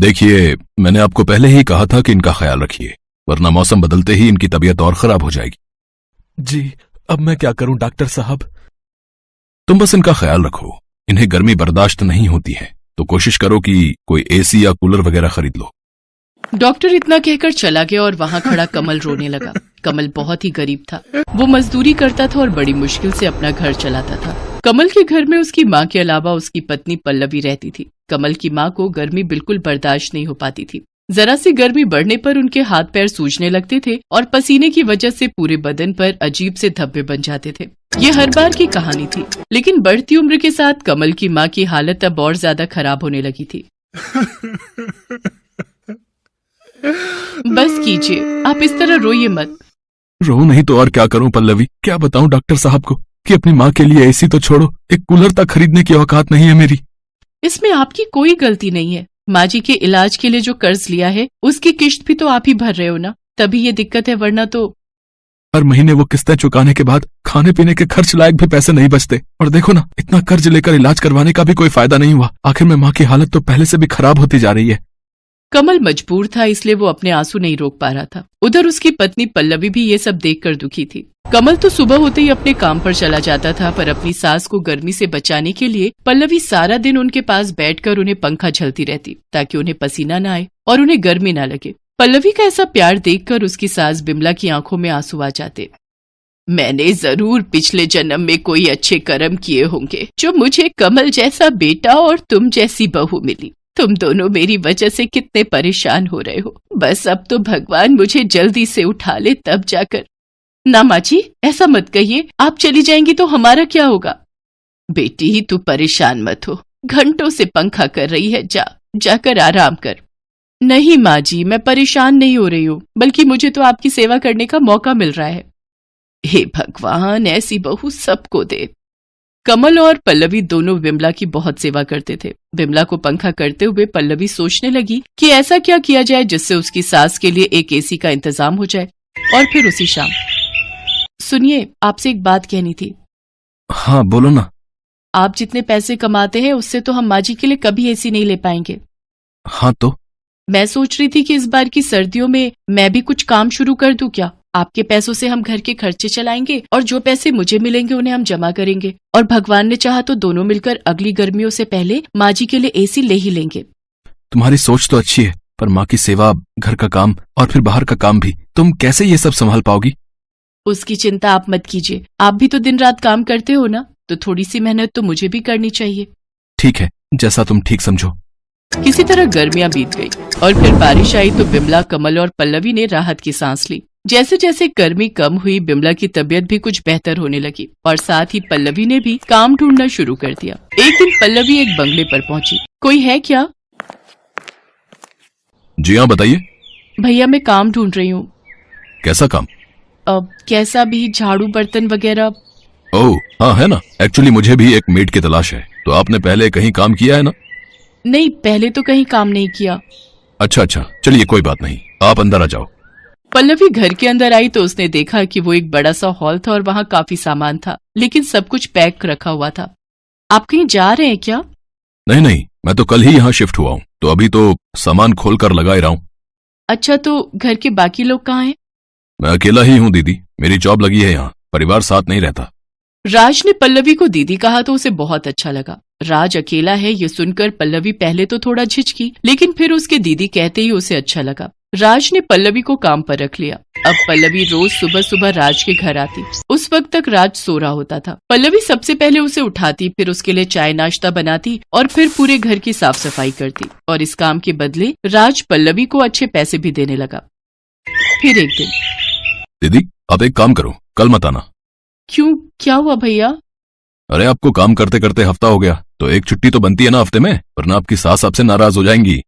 देखिए, मैंने आपको पहले ही कहा था कि इनका ख्याल रखिए, वरना मौसम बदलते ही इनकी तबीयत और खराब हो जाएगी। जी, अब मैं क्या करूं डॉक्टर साहब? तुम बस इनका ख्याल रखो। इन्हें गर्मी बर्दाश्त नहीं होती है, तो कोशिश करो कि कोई एसी या कूलर वगैरह खरीद लो। डॉक्टर इतना कहकर चला गया और वहाँ खड़ा कमल रोने लगा। कमल बहुत ही गरीब था। वो मजदूरी करता था और बड़ी मुश्किल से अपना घर चलाता था। कमल के घर में उसकी माँ के अलावा उसकी पत्नी पल्लवी रहती थी। कमल की माँ को गर्मी बिल्कुल बर्दाश्त नहीं हो पाती थी। जरा सी गर्मी बढ़ने पर उनके हाथ पैर सूजने लगते थे और पसीने की वजह से पूरे बदन पर अजीब से धब्बे बन जाते थे। ये हर बार की कहानी थी, लेकिन बढ़ती उम्र के साथ कमल की माँ की हालत अब और ज्यादा खराब होने लगी थी। बस कीजिए, आप इस तरह रोइए मत। रो नहीं तो और क्या करूं पल्लवी? क्या बताऊं डॉक्टर साहब को कि अपनी माँ के लिए एसी तो छोड़ो, एक कूलर तक खरीदने की औकात नहीं है मेरी। इसमें आपकी कोई गलती नहीं है। माँ जी के इलाज के लिए जो कर्ज लिया है उसकी किश्त भी तो आप ही भर रहे हो ना, तभी ये दिक्कत है, वरना तो। हर महीने वो किस्तें चुकाने के बाद खाने पीने के खर्च लायक भी पैसे नहीं बचते। और देखो ना, इतना कर्ज लेकर इलाज करवाने का भी कोई फायदा नहीं हुआ। आखिर में माँ की हालत तो पहले से भी खराब होती जा रही है। कमल मजबूर था, इसलिए वो अपने आंसू नहीं रोक पा रहा था। उधर उसकी पत्नी पल्लवी भी ये सब देखकर दुखी थी। कमल तो सुबह होते ही अपने काम पर चला जाता था, पर अपनी सास को गर्मी से बचाने के लिए पल्लवी सारा दिन उनके पास बैठकर उन्हें पंखा झलती रहती, ताकि उन्हें पसीना न आए और उन्हें गर्मी न लगे। पल्लवी का ऐसा प्यार देखकर उसकी सास बिमला की आंखों में आंसू आ जाते। मैंने जरूर पिछले जन्म में कोई अच्छे कर्म किए होंगे, जो मुझे कमल जैसा बेटा और तुम जैसी बहू मिली। तुम दोनों मेरी वजह से कितने परेशान हो रहे हो। बस अब तो भगवान मुझे जल्दी से उठा ले, तब जाकर। ना माँ जी, ऐसा मत कहिए। आप चली जाएंगी तो हमारा क्या होगा? बेटी, तू परेशान मत हो। घंटों से पंखा कर रही है, जाकर आराम कर। नहीं माँ जी, मैं परेशान नहीं हो रही हूँ, बल्कि मुझे तो आपकी सेवा करने का मौका मिल रहा है। हे भगवान, ऐसी बहू सबको दे। कमल और पल्लवी दोनों विमला की बहुत सेवा करते थे। विमला को पंखा करते हुए पल्लवी सोचने लगी कि ऐसा क्या किया जाए जिससे उसकी सास के लिए एक एसी का इंतजाम हो जाए। और फिर उसी शाम, सुनिए, आपसे एक बात कहनी थी। हाँ बोलो ना। आप जितने पैसे कमाते हैं उससे तो हम माँ जी के लिए कभी एसी नहीं ले पाएंगे। हाँ तो? मैं सोच रही थी कि इस बार की सर्दियों में मैं भी कुछ काम शुरू कर दूं क्या? आपके पैसों से हम घर के खर्चे चलाएंगे और जो पैसे मुझे मिलेंगे उन्हें हम जमा करेंगे, और भगवान ने चाहा तो दोनों मिलकर अगली गर्मियों से पहले माँ जी के लिए एसी ले ही लेंगे। तुम्हारी सोच तो अच्छी है, पर माँ की सेवा, घर का काम और फिर बाहर का काम भी, तुम कैसे ये सब संभाल पाओगी? उसकी चिंता आप मत कीजिए। आप भी तो दिन रात काम करते हो ना, तो थोड़ी सी मेहनत तो मुझे भी करनी चाहिए। ठीक है, जैसा तुम ठीक समझो। किसी तरह गर्मियां बीत गई और फिर बारिश आई तो बिमला, कमल और पल्लवी ने राहत की सांस ली। जैसे जैसे गर्मी कम हुई, बिमला की तबीयत भी कुछ बेहतर होने लगी और साथ ही पल्लवी ने भी काम ढूंढना शुरू कर दिया। एक दिन पल्लवी एक बंगले पर पहुंची। कोई है क्या? जी हाँ, बताइए। भैया, मैं काम ढूंढ रही हूँ। कैसा काम? कैसा भी, झाड़ू बर्तन वगैरह। ओह हाँ, है ना। एक्चुअली मुझे भी एक मेड की तलाश है। तो आपने पहले कहीं काम किया है ना? नहीं, पहले तो कहीं काम नहीं किया। अच्छा, चलिए कोई बात नहीं, आप अंदर आ जाओ। पल्लवी घर के अंदर आई तो उसने देखा कि वो एक बड़ा सा हॉल था और वहाँ काफी सामान था, लेकिन सब कुछ पैक रखा हुआ था। आप कहीं जा रहे हैं क्या? नहीं, मैं तो कल ही यहाँ शिफ्ट हुआ हूँ, तो अभी तो सामान खोल कर लगा ही रहा हूँ। अच्छा, तो घर के बाकी लोग कहाँ हैं? मैं अकेला ही हूँ दीदी, मेरी जॉब लगी है यहाँ, परिवार साथ नहीं रहता। राज ने पल्लवी को दीदी कहा तो उसे बहुत अच्छा लगा। राज अकेला है ये सुनकर पल्लवी पहले तो थोड़ा झिझकी, लेकिन फिर उसके दीदी कहते ही उसे अच्छा लगा। राज ने पल्लवी को काम पर रख लिया। अब पल्लवी रोज सुबह सुबह राज के घर आती। उस वक्त तक राज सो रहा होता था। पल्लवी सबसे पहले उसे उठाती, फिर उसके लिए चाय नाश्ता बनाती और फिर पूरे घर की साफ सफाई करती, और इस काम के बदले राज पल्लवी को अच्छे पैसे भी देने लगा। फिर एक दिन, दीदी आप एक काम करो, कल मत आना। क्यों, क्या हुआ भैया? अरे आपको काम करते करते हफ्ता हो गया, तो एक छुट्टी तो बनती है ना हफ्ते में, वरना आपकी सास आपसे नाराज हो जाएंगी।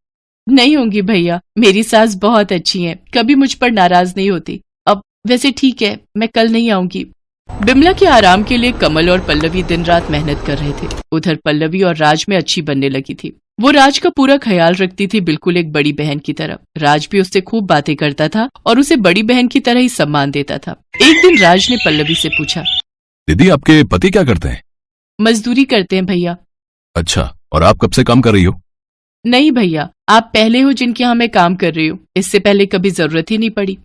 नहीं होंगी भैया, मेरी सास बहुत अच्छी है, कभी मुझ पर नाराज नहीं होती। अब वैसे ठीक है, मैं कल नहीं आऊंगी। बिमला के आराम के लिए कमल और पल्लवी दिन रात मेहनत कर रहे थे। उधर पल्लवी और राज में अच्छी बनने लगी थी। वो राज का पूरा ख्याल रखती थी, बिल्कुल एक बड़ी बहन की तरह। राज भी उससे खूब बातें करता था और उसे बड़ी बहन की तरह ही सम्मान देता था। एक दिन राज ने पल्लवी से पूछा, दीदी आपके पति क्या करते हैं? मजदूरी करते हैं भैया। अच्छा, और आप कब से काम कर रही हो? नहीं भैया, आप पहले हो जिनके यहाँ मैं काम कर रही हूँ, इससे पहले कभी जरूरत ही नहीं पड़ी।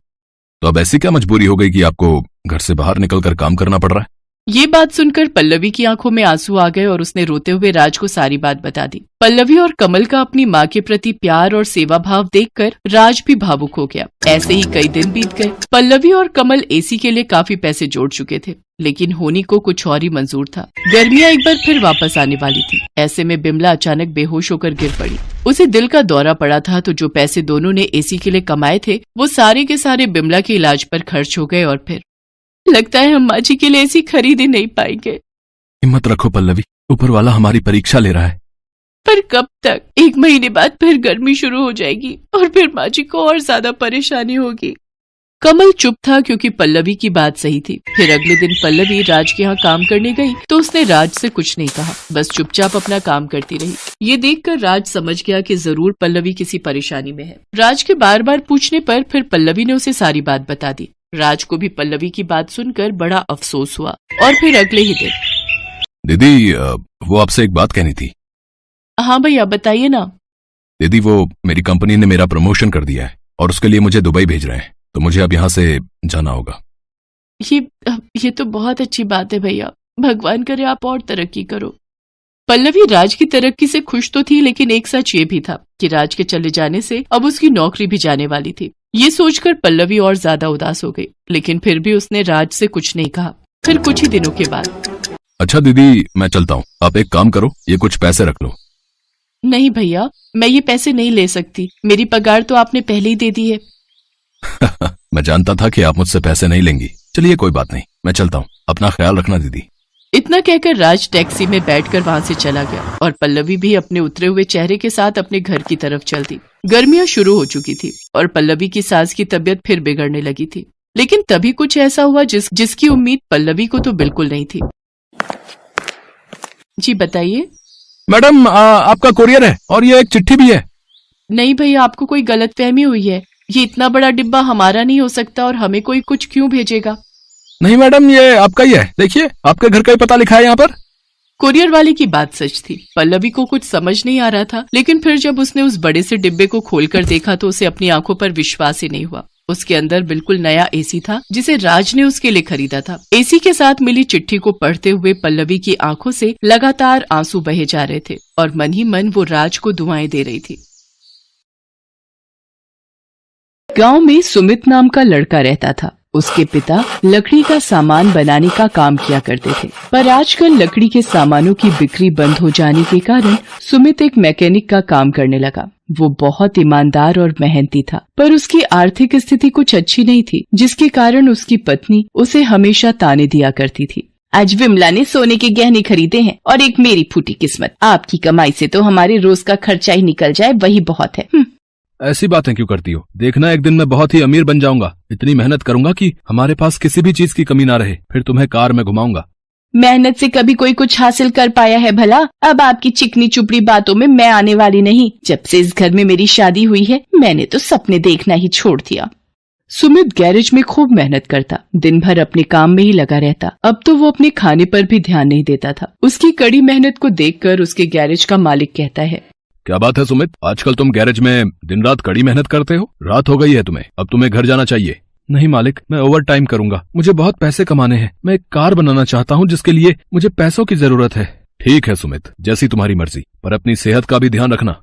तो अब ऐसी क्या मजबूरी हो गई कि आपको घर से बाहर निकलकर काम करना पड़ रहा है? ये बात सुनकर पल्लवी की आंखों में आंसू आ गए और उसने रोते हुए राज को सारी बात बता दी। पल्लवी और कमल का अपनी माँ के प्रति प्यार और सेवा भाव देखकर राज भी भावुक हो गया। ऐसे ही कई दिन बीत गए। पल्लवी और कमल एसी के लिए काफी पैसे जोड़ चुके थे, लेकिन होनी को कुछ और ही मंजूर था। गर्मियाँ एक बार फिर वापस आने वाली थी। ऐसे में बिमला अचानक बेहोश होकर गिर पड़ी। उसे दिल का दौरा पड़ा था, तो जो पैसे दोनों ने एसी के लिए कमाए थे वो सारे के सारे बिमला के इलाज पर खर्च हो गए। और फिर लगता है हम माँ जी के लिए एसी खरीद ही नहीं पाएंगे। हिम्मत रखो पल्लवी, ऊपर वाला हमारी परीक्षा ले रहा है। पर कब तक? 1 महीने बाद फिर गर्मी शुरू हो जाएगी और फिर माँ जी को और ज्यादा परेशानी होगी। कमल चुप था क्योंकि पल्लवी की बात सही थी। फिर अगले दिन पल्लवी राज के यहाँ काम करने गई तो उसने राज से कुछ नहीं कहा, बस चुपचाप अपना काम करती रही। ये देखकर राज समझ गया कि जरूर पल्लवी किसी परेशानी में है। राज के बार बार पूछने पर फिर पल्लवी ने उसे सारी बात बता दी। राज को भी पल्लवी की बात सुनकर बड़ा अफसोस हुआ। और फिर अगले ही दिन, दीदी वो आपसे एक बात कहनी थी। हाँ भैया बताइए ना। दीदी वो मेरी कंपनी ने मेरा प्रमोशन कर दिया है और उसके लिए मुझे दुबई भेज रहे हैं, तो मुझे अब यहाँ से जाना होगा। ये तो बहुत अच्छी बात है भैया, भगवान करे आप और तरक्की करो। पल्लवी राज की तरक्की से खुश तो थी, लेकिन एक सच ये भी था कि राज के चले जाने से अब उसकी नौकरी भी जाने वाली थी। ये सोचकर पल्लवी और ज्यादा उदास हो गई, लेकिन फिर भी उसने राज से कुछ नहीं कहा। फिर कुछ ही दिनों के बाद, अच्छा दीदी मैं चलता हूँ, आप एक काम करो, ये कुछ पैसे रख लो। नहीं भैया, मैं ये पैसे नहीं ले सकती, मेरी पगार तो आपने पहले ही दे दी है। मैं जानता था कि आप मुझसे पैसे नहीं लेंगी। चलिए कोई बात नहीं, मैं चलता हूँ, अपना ख्याल रखना दीदी। इतना कहकर राज टैक्सी में बैठकर वहां से चला गया और पल्लवी भी अपने उतरे हुए चेहरे के साथ अपने घर की तरफ चल दी। गर्मियां शुरू हो चुकी थी और पल्लवी की सास की तबीयत फिर बिगड़ने लगी थी। लेकिन तभी कुछ ऐसा हुआ जिसकी उम्मीद पल्लवी को तो बिल्कुल नहीं थी। जी बताइए। मैडम आपका कुरियर है और ये एक चिट्ठी भी है। नहीं भैया, आपको कोई गलतफहमी हुई है। ये इतना बड़ा डिब्बा हमारा नहीं हो सकता और हमें कोई कुछ क्यों भेजेगा? नहीं मैडम, ये आपका ही है, देखिए आपके घर का ही पता लिखा है यहाँ पर। कुरियर वाले की बात सच थी। पल्लवी को कुछ समझ नहीं आ रहा था, लेकिन फिर जब उसने उस बड़े से डिब्बे को खोलकर देखा तो उसे अपनी आंखों पर विश्वास ही नहीं हुआ। उसके अंदर बिल्कुल नया एसी था जिसे राज ने उसके लिए खरीदा था। एसी के साथ मिली चिट्ठी को पढ़ते हुए पल्लवी की आंखों से लगातार आंसू बहे जा रहे थे और मन ही मन वो राज को दुआएं दे रही थी। गांव में सुमित नाम का लड़का रहता था। उसके पिता लकड़ी का सामान बनाने का काम किया करते थे, पर आजकल लकड़ी के सामानों की बिक्री बंद हो जाने के कारण सुमित एक मैकेनिक का काम करने लगा। वो बहुत ईमानदार और मेहनती था, पर उसकी आर्थिक स्थिति कुछ अच्छी नहीं थी, जिसके कारण उसकी पत्नी उसे हमेशा ताने दिया करती थी। आज विमला ने सोने के गहने खरीदे हैं और एक मेरी फूटी किस्मत। आपकी कमाई से तो हमारे रोज का खर्चा ही निकल जाए, वही बहुत है। ऐसी बातें क्यों करती हो? देखना एक दिन मैं बहुत ही अमीर बन जाऊंगा। इतनी मेहनत करूंगा कि हमारे पास किसी भी चीज की कमी ना रहे, फिर तुम्हें कार में घुमाऊंगा। मेहनत से कभी कोई कुछ हासिल कर पाया है भला? अब आपकी चिकनी चुपड़ी बातों में मैं आने वाली नहीं। जब से इस घर में मेरी शादी हुई है, मैंने तो सपने देखना ही छोड़ दिया। सुमित गैरेज में खूब मेहनत करता, दिन भर अपने काम में ही लगा रहता। अब तो वो अपने खाने पर भी ध्यान नहीं देता था। उसकी कड़ी मेहनत को देखकर उसके गैरेज का मालिक कहता है, क्या बात है सुमित, आजकल तुम गैरेज में दिन रात कड़ी मेहनत करते हो? रात हो गई है तुम्हें, अब तुम्हें घर जाना चाहिए। नहीं मालिक, मैं ओवर टाइम करूंगा, मुझे बहुत पैसे कमाने हैं। मैं एक कार बनाना चाहता हूँ जिसके लिए मुझे पैसों की जरूरत है। ठीक है सुमित, जैसी तुम्हारी मर्जी, पर अपनी सेहत का भी ध्यान रखना।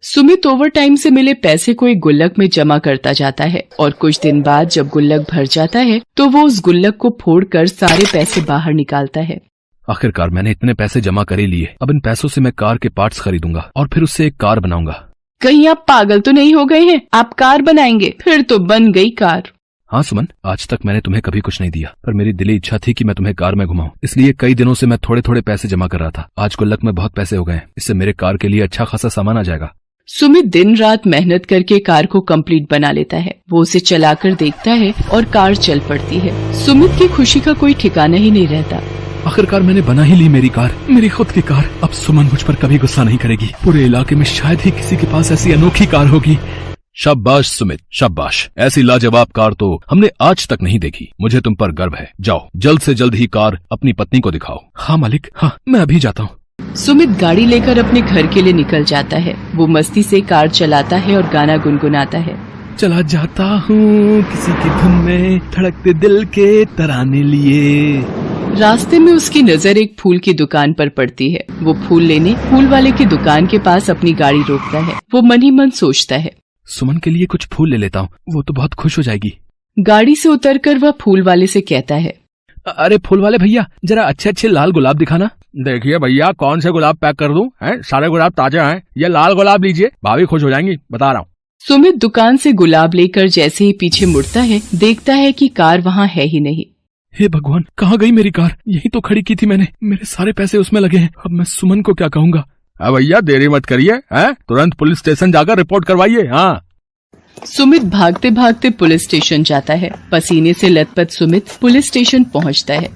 सुमित ओवर टाइम से मिले पैसे को एक गुल्लक में जमा करता जाता है और कुछ दिन बाद जब गुल्लक भर जाता है तो वो उस गुल्लक को फोड़कर सारे पैसे बाहर निकालता है। आखिरकार मैंने इतने पैसे जमा कर ही लिए, अब इन पैसों से मैं कार के पार्ट्स खरीदूंगा और फिर उससे एक कार बनाऊंगा। कहीं आप पागल तो नहीं हो गए हैं? आप कार बनाएंगे? फिर तो बन गई कार। हाँ सुमन, आज तक मैंने तुम्हें कभी कुछ नहीं दिया, पर मेरी दिली इच्छा थी कि मैं तुम्हें कार में घुमाऊं। इसलिए कई दिनों से मैं थोड़े थोड़े पैसे जमा कर रहा था। आज गुल्लक में बहुत पैसे हो गए हैं, इससे मेरे कार के लिए अच्छा खासा सामान आ जाएगा। सुमित दिन रात मेहनत करके कार को कंप्लीट बना लेता है। वो उसे चलाकर देखता है और कार चल पड़ती है। सुमित की खुशी का कोई ठिकाना ही नहीं रहता। आखिरकार मैंने बना ही ली मेरी कार, मेरी खुद की कार। अब सुमन मुझ पर कभी गुस्सा नहीं करेगी। पूरे इलाके में शायद ही किसी के पास ऐसी अनोखी कार होगी। शाबाश सुमित, शाबाश, ऐसी लाजवाब कार तो हमने आज तक नहीं देखी। मुझे तुम पर गर्व है। जाओ जल्द से जल्द ही कार अपनी पत्नी को दिखाओ। हाँ मालिक, हाँ मैं अभी जाता हूँ। सुमित गाड़ी लेकर अपने घर के लिए निकल जाता है। वो मस्ती से कार चलाता है और गाना गुनगुनाता है। चला जाता हूँ किसी की धुन में, धड़कते दिल के तराने लिए। रास्ते में उसकी नजर एक फूल की दुकान पर पड़ती है। वो फूल लेने फूल वाले की दुकान के पास अपनी गाड़ी रोकता है। वो मन ही मन सोचता है, सुमन के लिए कुछ फूल ले लेता हूँ, वो तो बहुत खुश हो जाएगी। गाड़ी से उतरकर वह फूल वाले से कहता है, अरे फूल वाले भैया, जरा अच्छे अच्छे लाल गुलाब दिखाना। देखिए भैया, कौन से गुलाब पैक कर दूं? हैं? सारे गुलाब ताजे हैं। ये लाल गुलाब लीजिए, भाभी खुश हो जाएंगी, बता रहा हूँ। सुमित दुकान से गुलाब लेकर जैसे ही पीछे मुड़ता है, देखता है कि कार वहाँ है ही नहीं। हे भगवान, कहाँ गई मेरी कार? यही तो खड़ी की थी मैंने, मेरे सारे पैसे उसमें लगे हैं। अब मैं सुमन को क्या कहूँगा? भैया देरी मत करिए, हैं? तुरंत पुलिस स्टेशन जाकर रिपोर्ट करवाइए। हाँ। सुमित भागते भागते पुलिस स्टेशन जाता है। पसीने से लथपथ सुमित पुलिस स्टेशन पहुंचता है।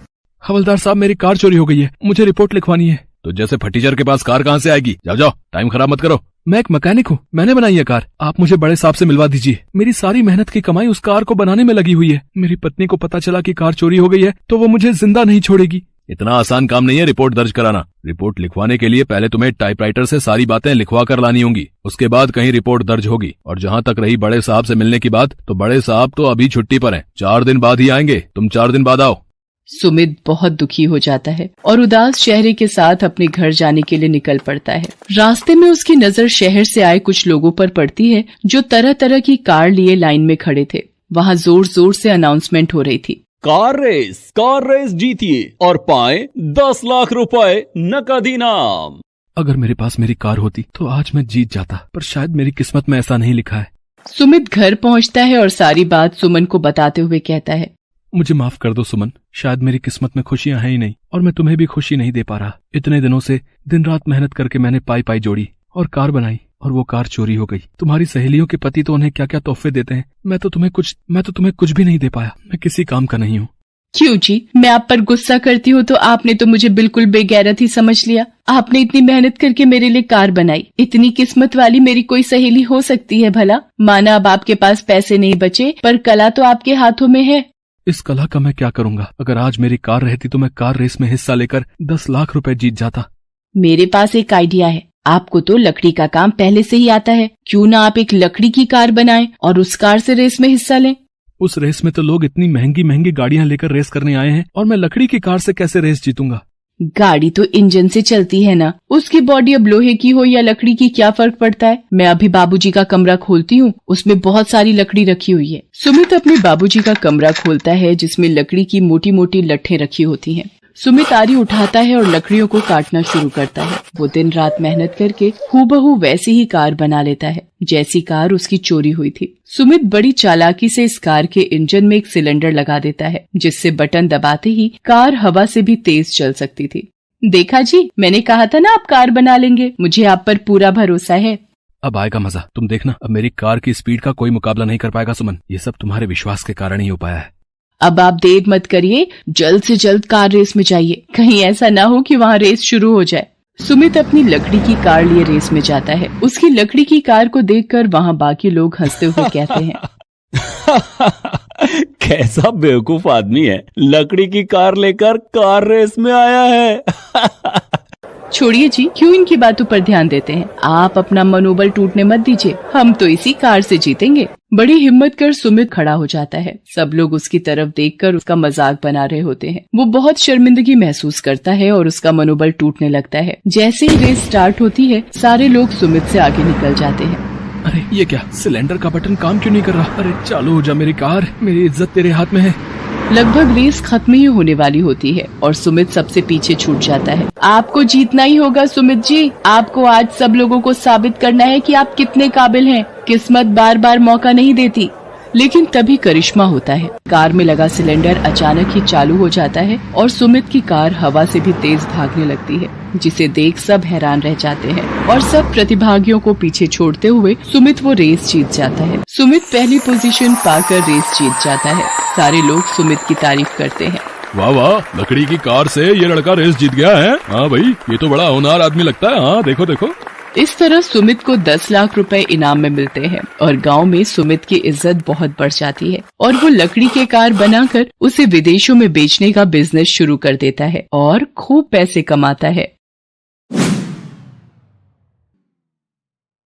हवलदार साहब, मेरी कार चोरी हो गई है, मुझे रिपोर्ट लिखवानी है। तो जैसे फटीचर के पास कार कहाँ से आएगी? जाओ जाओ, टाइम खराब मत करो। मैं एक मैकेनिक हूँ, मैंने बनाई है कार। आप मुझे बड़े साहब से मिलवा दीजिए। मेरी सारी मेहनत की कमाई उस कार को बनाने में लगी हुई है। मेरी पत्नी को पता चला कि कार चोरी हो गई है तो वो मुझे जिंदा नहीं छोड़ेगी। इतना आसान काम नहीं है रिपोर्ट दर्ज कराना। रिपोर्ट लिखवाने के लिए पहले तुम्हें टाइपराइटर से सारी बातें लिखवा कर लानी होंगी, उसके बाद कहीं रिपोर्ट दर्ज होगी। और जहाँ तक रही बड़े साहब से मिलने की बात, तो बड़े साहब तो अभी छुट्टी पर हैं, 4 दिन बाद ही आएंगे। तुम 4 दिन बाद आओ। सुमित बहुत दुखी हो जाता है और उदास चेहरे के साथ अपने घर जाने के लिए निकल पड़ता है। रास्ते में उसकी नजर शहर से आए कुछ लोगों पर पड़ती है जो तरह तरह की कार लिए लाइन में खड़े थे। वहाँ जोर जोर से अनाउंसमेंट हो रही थी, कार रेस जीतिए और पाए 10 लाख रुपए नकद इनाम। अगर मेरे पास मेरी कार होती तो आज मैं जीत जाता, पर शायद मेरी किस्मत में ऐसा नहीं लिखा है। सुमित घर पहुंचता है और सारी बात सुमन को बताते हुए कहता है, मुझे माफ कर दो सुमन, शायद मेरी किस्मत में खुशियां हैं ही नहीं और मैं तुम्हें भी खुशी नहीं दे पा रहा। इतने दिनों से दिन रात मेहनत करके मैंने पाई जोड़ी और कार बनाई और वो कार चोरी हो गई। तुम्हारी सहेलियों के पति तो उन्हें क्या क्या तोहफे देते हैं, मैं तो तुम्हें कुछ भी नहीं दे पाया। मैं किसी काम का नहीं हूँ। क्यों जी, मैं आप पर गुस्सा करती हूँ तो आपने तो मुझे बिल्कुल बेगैरत ही समझ लिया। आपने इतनी मेहनत करके मेरे लिए कार बनाई, इतनी किस्मत वाली मेरी कोई सहेली हो सकती है भला? माना अब आपके पास पैसे नहीं बचे, पर कला तो आपके हाथों में है। इस कला का मैं क्या करूंगा? अगर आज मेरी कार रहती तो मैं कार रेस में हिस्सा लेकर 10 लाख रुपए जीत जाता। मेरे पास एक आइडिया है। आपको तो लकड़ी का काम पहले से ही आता है, क्यों ना आप एक लकड़ी की कार बनाएं और उस कार से रेस में हिस्सा लें। उस रेस में तो लोग इतनी महंगी महंगी गाड़ियां लेकर रेस करने आए हैं और मैं लकड़ी की कार से कैसे रेस जीतूंगा? गाड़ी तो इंजन से चलती है ना, उसकी बॉडी अब लोहे की हो या लकड़ी की क्या फर्क पड़ता है। मैं अभी बाबूजी का कमरा खोलती हूँ, उसमें बहुत सारी लकड़ी रखी हुई है। सुमित अपने बाबूजी का कमरा खोलता है जिसमें लकड़ी की मोटी मोटी लट्ठें रखी होती हैं। सुमित आरी उठाता है और लकड़ियों को काटना शुरू करता है। वो दिन रात मेहनत करके हूबहू वैसी ही कार बना लेता है जैसी कार उसकी चोरी हुई थी। सुमित बड़ी चालाकी से इस कार के इंजन में एक सिलेंडर लगा देता है जिससे बटन दबाते ही कार हवा से भी तेज चल सकती थी। देखा जी, मैंने कहा था ना आप कार बना लेंगे, मुझे आप पर पूरा भरोसा है। अब आएगा मजा, तुम देखना। अब मेरी कार की स्पीड का कोई मुकाबला नहीं कर पाएगा सुमन। ये सब तुम्हारे विश्वास के कारण ही हो पाया है। अब आप देर मत करिए, जल्द से जल्द कार रेस में जाइए, कहीं ऐसा ना हो कि वहाँ रेस शुरू हो जाए। सुमित अपनी लकड़ी की कार लिए रेस में जाता है। उसकी लकड़ी की कार को देखकर वहाँ बाकी लोग हंसते हुए कहते हैं, कैसा बेवकूफ आदमी है, लकड़ी की कार लेकर कार रेस में आया है। छोड़िए जी, क्यों इनकी बातों पर ध्यान देते हैं। आप अपना मनोबल टूटने मत दीजिए, हम तो इसी कार से जीतेंगे। बड़ी हिम्मत कर सुमित खड़ा हो जाता है। सब लोग उसकी तरफ देखकर उसका मजाक बना रहे होते हैं। वो बहुत शर्मिंदगी महसूस करता है और उसका मनोबल टूटने लगता है। जैसे ही रेस स्टार्ट होती है, सारे लोग सुमित से आगे निकल जाते हैं। अरे ये क्या, सिलेंडर का बटन काम क्यों नहीं कर रहा? अरे चालू हो जा मेरी कार, मेरी इज्जत तेरे हाथ में है। लगभग रेस खत्म ही होने वाली होती है और सुमित सबसे पीछे छूट जाता है। आपको जीतना ही होगा सुमित जी, आपको आज सब लोगों को साबित करना है कि आप कितने काबिल हैं। किस्मत बार बार मौका नहीं देती। लेकिन तभी करिश्मा होता है। कार में लगा सिलेंडर अचानक ही चालू हो जाता है और सुमित की कार हवा से भी तेज भागने लगती है, जिसे देख सब हैरान रह जाते हैं और सब प्रतिभागियों को पीछे छोड़ते हुए सुमित वो रेस जीत जाता है। सुमित पहली पोजीशन पाकर रेस जीत जाता है। सारे लोग सुमित की तारीफ करते हैं। वाह वाह, लकड़ी की कार से ये लड़का रेस जीत गया है। हाँ भाई, ये तो बड़ा होनहार आदमी लगता है। हाँ देखो देखो। इस तरह सुमित को 10 लाख रुपए इनाम में मिलते हैं और गांव में सुमित की इज्जत बहुत बढ़ जाती है और वो लकड़ी के कार बनाकर उसे विदेशों में बेचने का बिजनेस शुरू कर देता है और खूब पैसे कमाता है।